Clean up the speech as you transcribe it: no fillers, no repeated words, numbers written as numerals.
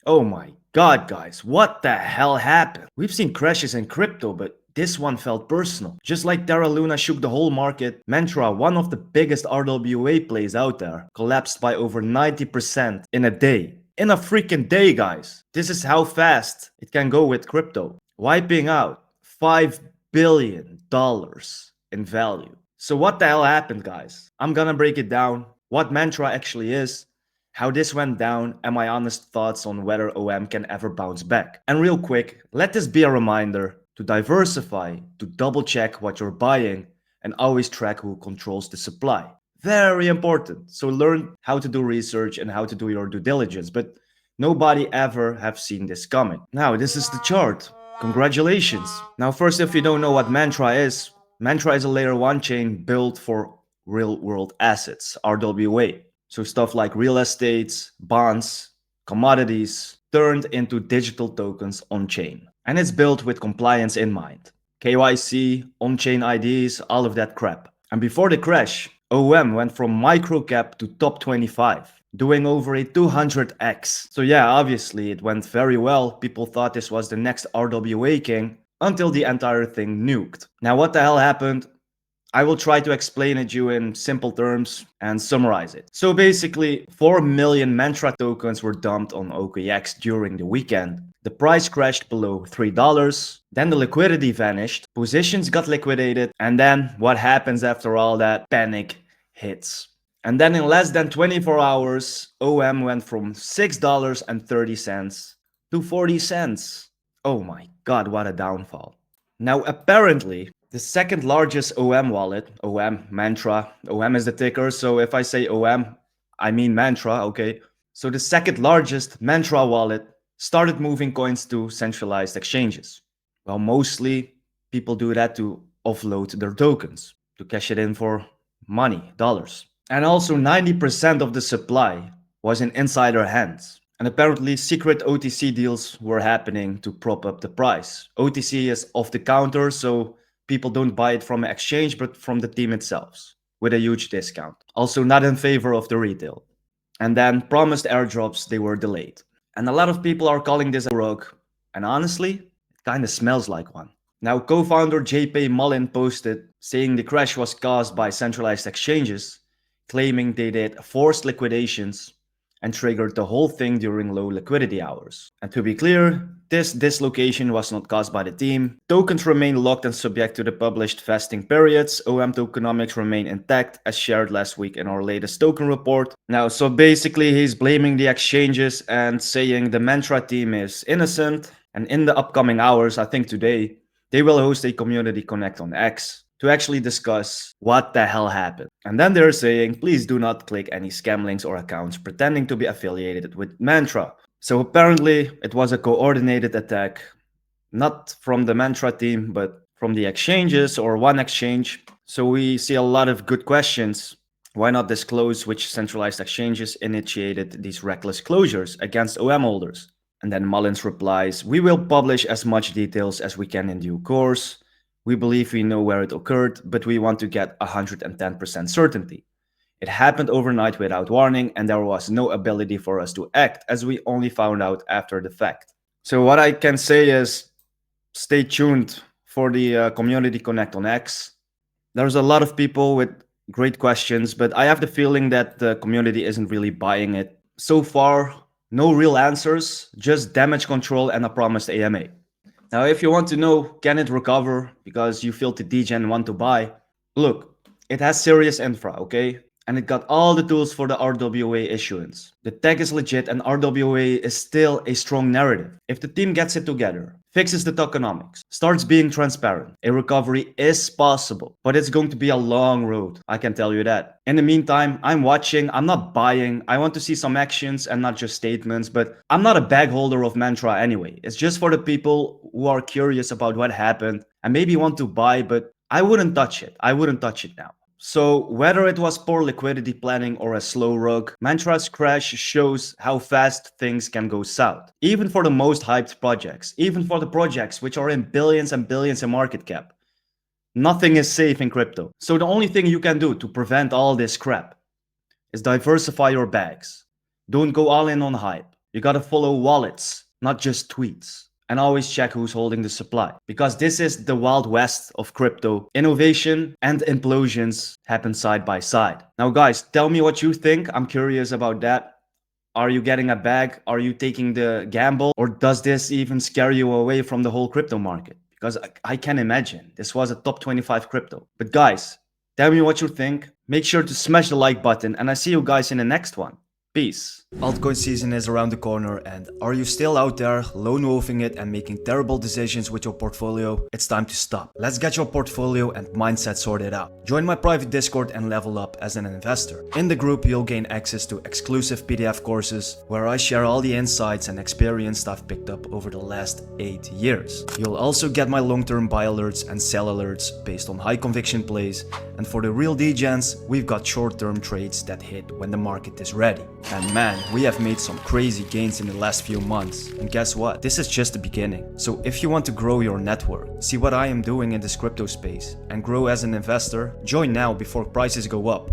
Oh my god, guys, what the hell happened? We've seen crashes in crypto, but this one felt personal. Just like Terra Luna shook the whole market, Mantra, one of the biggest RWA plays out there, collapsed by over 90% in a day. In a freaking day, guys. This is how fast it can go with crypto. Wiping out $5 billion in value. So what the hell happened, guys? I'm gonna break it down, what Mantra actually is, how this went down, and my honest thoughts on whether OM can ever bounce back. And real quick, let this be a reminder to diversify, to double check what you're buying, and always track who controls the supply. Very important. So learn how to do research and how to do your due diligence, but nobody ever have seen this coming. Now, this is the chart. Congratulations. Now, first, if you don't know what Mantra is a layer 1 chain built for real world assets, RWA. So stuff like real estates, bonds, commodities turned into digital tokens on chain. And it's built with compliance in mind. KYC, on chain IDs, all of that crap. And before the crash, OM went from microcap to top 25, doing over a 200x. So yeah, obviously it went very well. People thought this was the next RWA king until the entire thing nuked. Now what the hell happened? I will try to explain it to you in simple terms and summarize it. So basically, 4 million Mantra tokens were dumped on OKX during the weekend. The price crashed below $3, then the liquidity vanished, positions got liquidated, and then what happens after all that? Panic hits. And then in less than 24 hours, OM went from $6.30 to 40 cents. Oh my god, what a downfall. Now apparently, the second largest OM wallet, OM, Mantra, OM is the ticker, so if I say OM, I mean Mantra, okay? So the second largest Mantra wallet started moving coins to centralized exchanges. Well, mostly people do that to offload their tokens, to cash it in for money, dollars. And also 90% of the supply was in insider hands. And apparently secret OTC deals were happening to prop up the price. OTC is off the counter, so people don't buy it from an exchange but from the team itself with a huge discount. Also not in favor of the retail. And then promised airdrops, they were delayed. And a lot of people are calling this a rug. And honestly, it kind of smells like one. Now, co-founder JP Mullen posted saying the crash was caused by centralized exchanges, claiming they did forced liquidations and triggered the whole thing during low liquidity hours. And to be clear, this dislocation was not caused by the team. Tokens remain locked and subject to the published vesting periods. OM tokenomics remain intact as shared last week in our latest token report. Now, so basically he's blaming the exchanges and saying the Mantra team is innocent. And in the upcoming hours, I think today, they will host a community connect on X to actually discuss what the hell happened. And then they're saying, please do not click any scam links or accounts pretending to be affiliated with Mantra. So apparently it was a coordinated attack, not from the Mantra team, but from the exchanges or one exchange. So we see a lot of good questions. Why not disclose which centralized exchanges initiated these reckless closures against OM holders? And then Mullins replies, we will publish as much details as we can in due course. We believe we know where it occurred, but we want to get 110% certainty. It happened overnight without warning, and there was no ability for us to act, as we only found out after the fact. So what I can say is, stay tuned for the Community Connect on X. There's a lot of people with great questions, but I have the feeling that the community isn't really buying it. So far, no real answers, just damage control and a promised AMA. Now, if you want to know, can it recover because you feel the Degen want to buy? Look, it has serious infra, okay? And it got all the tools for the RWA issuance. The tech is legit and RWA is still a strong narrative. If the team gets it together, fixes the tokenomics, starts being transparent, a recovery is possible. But it's going to be a long road, I can tell you that. In the meantime, I'm watching, I'm not buying. I want to see some actions and not just statements, but I'm not a bag holder of Mantra anyway. It's just for the people who are curious about what happened and maybe want to buy, but I wouldn't touch it. I wouldn't touch it now. So whether it was poor liquidity planning or a slow rug, Mantra's crash shows how fast things can go south. Even for the most hyped projects, even for the projects which are in billions and billions in market cap. Nothing is safe in crypto. So the only thing you can do to prevent all this crap is diversify your bags. Don't go all in on hype. You gotta follow wallets, not just tweets. And always check who's holding the supply. Because this is the wild west of crypto. Innovation and implosions happen side by side. Now guys, tell me what you think. I'm curious about that. Are you getting a bag? Are you taking the gamble? Or does this even scare you away from the whole crypto market? Because I can imagine this was a top 25 crypto. But guys, tell me what you think. Make sure to smash the like button and I see you guys in the next one. Peace. Altcoin season is around the corner, and are you still out there lone wolfing it and making terrible decisions with your portfolio? It's time to stop. Let's get your portfolio and mindset sorted out. Join my private Discord and level up as an investor. In the group you'll gain access to exclusive PDF courses where I share all the insights and experience I've picked up over the last 8 years. You'll also get my long-term buy alerts and sell alerts based on high conviction plays, and for the real Degens, we've got short-term trades that hit when the market is ready. And man, we have made some crazy gains in the last few months. And guess what? This is just the beginning. So if you want to grow your network, see what I am doing in this crypto space, and grow as an investor, join now before prices go up.